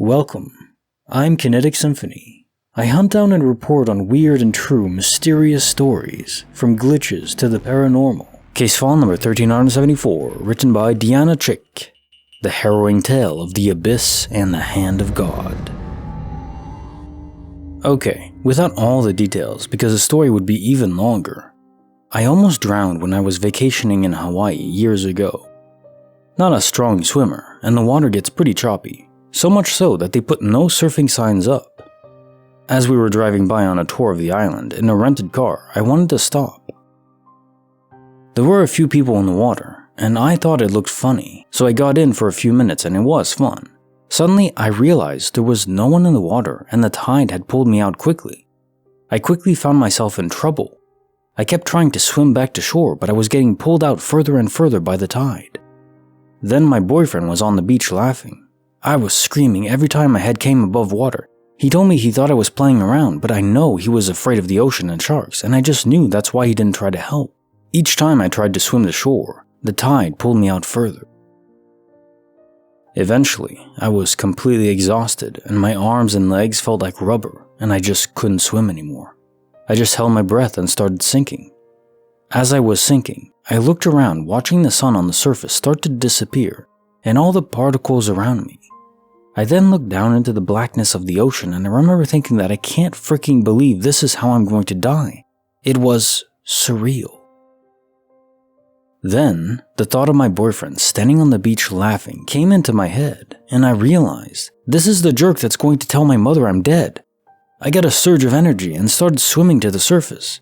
Welcome. I'm Kinetic Symphony. I hunt down and report on weird and true mysterious stories, from glitches to the paranormal. Case file number 1374, written by Dianachick. The harrowing tale of the abyss and the hand of God. Okay, without all the details, because the story would be even longer. I almost drowned when I was vacationing in Hawaii years ago. Not a strong swimmer, and the water gets pretty choppy. So much so that they put no surfing signs up. As we were driving by on a tour of the island in a rented car, I wanted to stop. There were a few people in the water, and I thought it looked funny, so I got in for a few minutes and it was fun. Suddenly, I realized there was no one in the water and the tide had pulled me out quickly. I quickly found myself in trouble. I kept trying to swim back to shore, but I was getting pulled out further and further by the tide. Then my boyfriend was on the beach laughing. I was screaming every time my head came above water. He told me he thought I was playing around, but I know he was afraid of the ocean and sharks, and I just knew that's why he didn't try to help. Each time I tried to swim to shore, the tide pulled me out further. Eventually, I was completely exhausted, and my arms and legs felt like rubber, and I just couldn't swim anymore. I just held my breath and started sinking. As I was sinking, I looked around, watching the sun on the surface start to disappear, and all the particles around me. I then looked down into the blackness of the ocean, and I remember thinking that I can't freaking believe this is how I'm going to die. It was surreal. Then, the thought of my boyfriend standing on the beach laughing came into my head, and I realized, this is the jerk that's going to tell my mother I'm dead. I got a surge of energy and started swimming to the surface.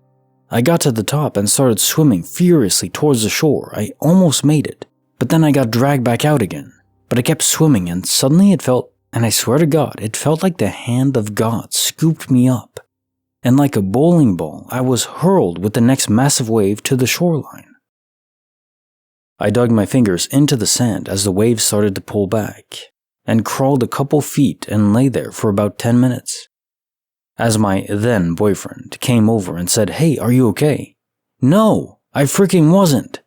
I got to the top and started swimming furiously towards the shore. I almost made it, but then I got dragged back out again. But I kept swimming and suddenly it felt, and I swear to God, it felt like the hand of God scooped me up. And like a bowling ball, I was hurled with the next massive wave to the shoreline. I dug my fingers into the sand as the waves started to pull back, and crawled a couple feet and lay there for about 10 minutes. As my then boyfriend came over and said, "Hey, are you okay?" No, I freaking wasn't.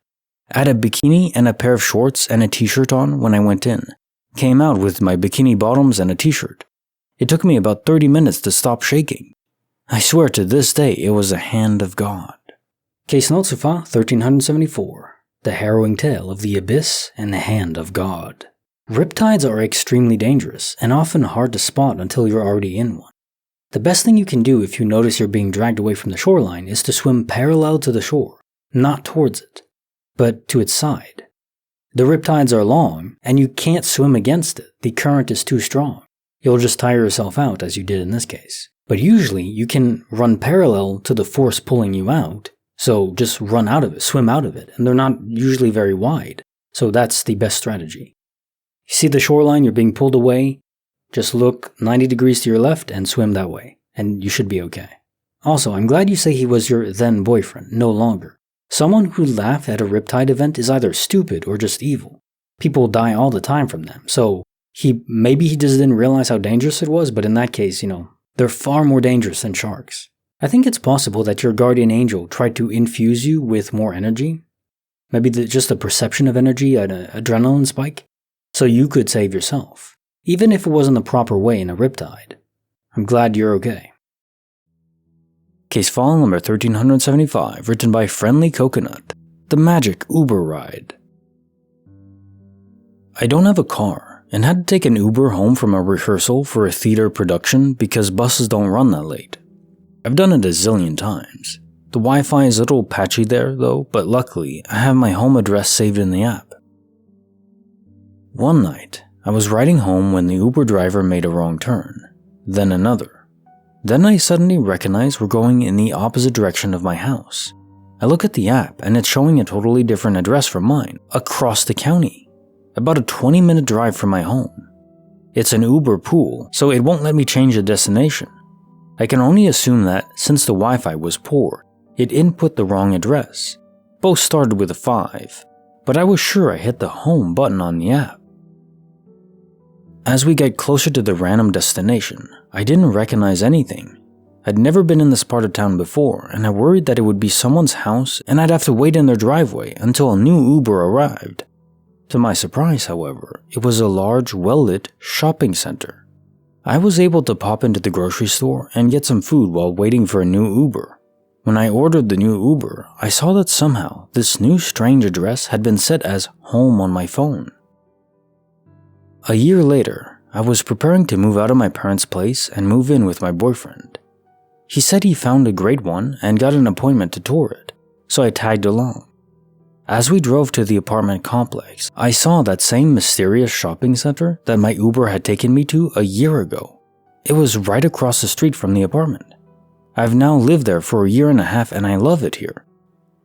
I had a bikini and a pair of shorts and a t-shirt on when I went in. Came out with my bikini bottoms and a t-shirt. It took me about 30 minutes to stop shaking. I swear to this day it was a hand of God. Case note so far 1374. The harrowing tale of the abyss and the hand of God. Riptides are extremely dangerous and often hard to spot until you're already in one. The best thing you can do if you notice you're being dragged away from the shoreline is to swim parallel to the shore, not towards it, but to its side. The riptides are long, and you can't swim against it. The current is too strong. You'll just tire yourself out, as you did in this case. But usually, you can run parallel to the force pulling you out, so just run out of it, swim out of it, and they're not usually very wide, so that's the best strategy. You see the shoreline, you're being pulled away, just look 90 degrees to your left and swim that way, and you should be okay. Also, I'm glad you say he was your then boyfriend, no longer. Someone who laughed at a riptide event is either stupid or just evil. People die all the time from them, so maybe he just didn't realize how dangerous it was, but in that case, they're far more dangerous than sharks. I think it's possible that your guardian angel tried to infuse you with more energy. Maybe just a perception of energy, an adrenaline spike, so you could save yourself, even if it wasn't the proper way in a riptide. I'm glad you're okay. Case file number 1375, written by Friendly Coconut. The Magic Uber Ride. I don't have a car, and had to take an Uber home from a rehearsal for a theater production because buses don't run that late. I've done it a zillion times. The Wi-Fi is a little patchy there, though, but luckily, I have my home address saved in the app. One night, I was riding home when the Uber driver made a wrong turn, then another. Then I suddenly recognize we're going in the opposite direction of my house. I look at the app and it's showing a totally different address from mine, across the county, about a 20-minute drive from my home. It's an Uber pool, so it won't let me change the destination. I can only assume that, since the Wi-Fi was poor, it input the wrong address. Both started with a 5, but I was sure I hit the home button on the app. As we get closer to the random destination, I didn't recognize anything. I'd never been in this part of town before, and I worried that it would be someone's house and I'd have to wait in their driveway until a new Uber arrived. To my surprise, however, it was a large, well-lit shopping center. I was able to pop into the grocery store and get some food while waiting for a new Uber. When I ordered the new Uber, I saw that somehow this new strange address had been set as home on my phone. A year later, I was preparing to move out of my parents' place and move in with my boyfriend. He said he found a great one and got an appointment to tour it, so I tagged along. As we drove to the apartment complex, I saw that same mysterious shopping center that my Uber had taken me to a year ago. It was right across the street from the apartment. I've now lived there for a year and a half and I love it here.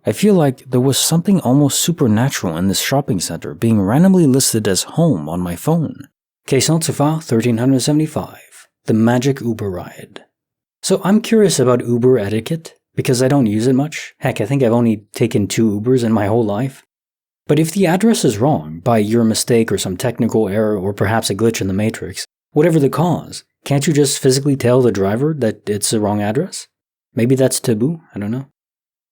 I feel like there was something almost supernatural in this shopping center being randomly listed as home on my phone. Question sur 1375. The Magic Uber Ride. So I'm curious about Uber etiquette, because I don't use it much. Heck, I think I've only taken 2 Ubers in my whole life. But if the address is wrong, by your mistake or some technical error or perhaps a glitch in the matrix, whatever the cause, can't you just physically tell the driver that it's the wrong address? Maybe that's taboo, I don't know.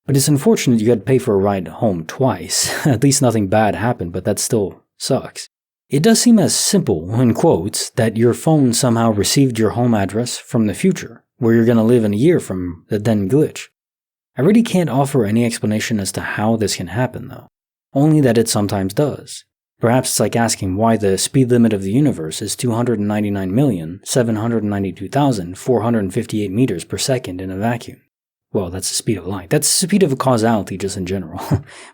But it's unfortunate you had to pay for a ride home twice. At least nothing bad happened, but that still sucks. It does seem as simple, in quotes, that your phone somehow received your home address from the future, where you're gonna live in a year from the then glitch. I really can't offer any explanation as to how this can happen though, only that it sometimes does. Perhaps it's like asking why the speed limit of the universe is 299,792,458 meters per second in a vacuum. Well, that's the speed of light. That's the speed of causality just in general.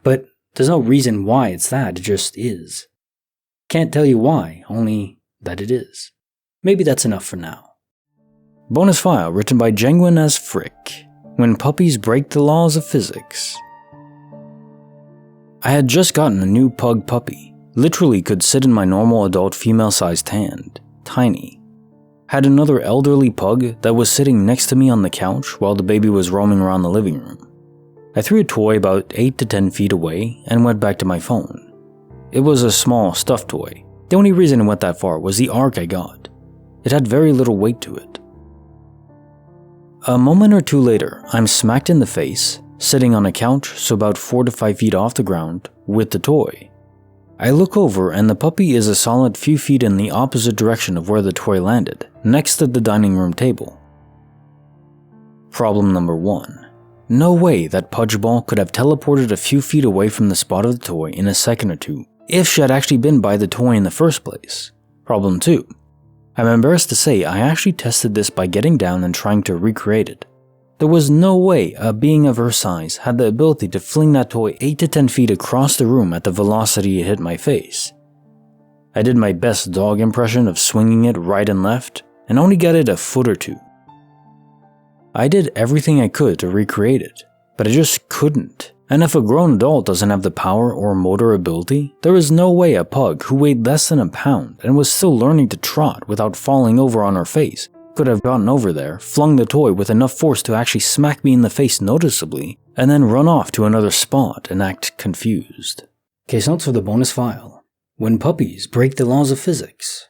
But there's no reason why it's that, it just is. Can't tell you why, only that it is. Maybe that's enough for now. Bonus file written by jenguinaf. When Puppies Break the Laws of Physics. I had just gotten a new pug puppy, literally could sit in my normal adult female-sized hand, tiny. Had another elderly pug that was sitting next to me on the couch while the baby was roaming around the living room. I threw a toy about 8 to 10 feet away and went back to my phone. It was a small stuffed toy. The only reason it went that far was the arc I got. It had very little weight to it. A moment or two later, I'm smacked in the face, sitting on a couch so about 4 to 5 feet off the ground, with the toy. I look over and the puppy is a solid few feet in the opposite direction of where the toy landed, next to the dining room table. Problem number 1. No way that Pudgeball could have teleported a few feet away from the spot of the toy in a second or two, if she had actually been by the toy in the first place. Problem 2. I'm embarrassed to say I actually tested this by getting down and trying to recreate it. There was no way a being of her size had the ability to fling that toy 8 to 10 feet across the room at the velocity it hit my face. I did my best dog impression of swinging it right and left, and only got it a foot or two. I did everything I could to recreate it, but I just couldn't. And if a grown adult doesn't have the power or motor ability, there is no way a pug who weighed less than a pound and was still learning to trot without falling over on her face could have gotten over there, flung the toy with enough force to actually smack me in the face noticeably, and then run off to another spot and act confused. Case notes for the bonus file. When Puppies Break the Laws of Physics.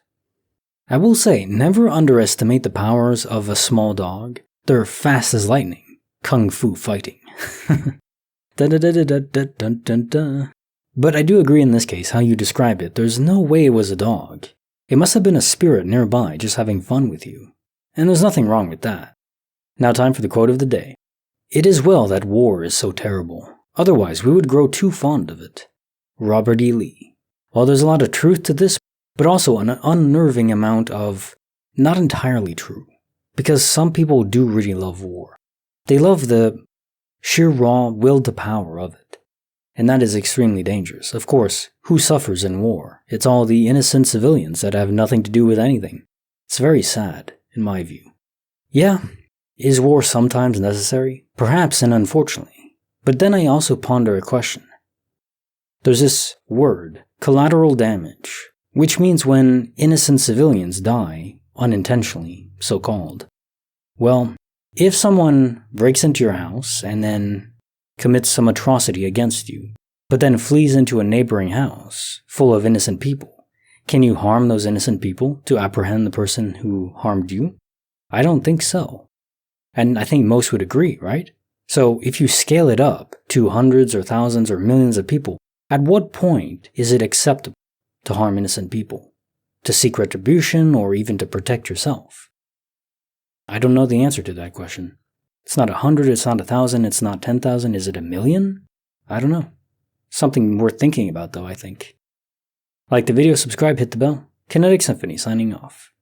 I will say, never underestimate the powers of a small dog. They're fast as lightning. Kung Fu fighting. But I do agree in this case how you describe it. There's no way it was a dog. It must have been a spirit nearby just having fun with you. And there's nothing wrong with that. Now time for the quote of the day. It is well that war is so terrible. Otherwise we would grow too fond of it. Robert E. Lee. While there's a lot of truth to this, but also an unnerving amount of not entirely true. Because some people do really love war. They love the sheer raw will to power of it. And that is extremely dangerous. Of course, who suffers in war? It's all the innocent civilians that have nothing to do with anything. It's very sad, in my view. Yeah, is war sometimes necessary? Perhaps and unfortunately. But then I also ponder a question. There's this word, collateral damage, which means when innocent civilians die, unintentionally, so-called. Well, if someone breaks into your house and then commits some atrocity against you, but then flees into a neighboring house full of innocent people, can you harm those innocent people to apprehend the person who harmed you? I don't think so. And I think most would agree, right? So if you scale it up to hundreds or thousands or millions of people, at what point is it acceptable to harm innocent people? To seek retribution, or even to protect yourself? I don't know the answer to that question. It's not 100, it's not 1,000, it's not 10,000, is it 1,000,000? I don't know. Something worth thinking about though, I think. Like the video, subscribe, hit the bell. Kinetic Symphony signing off.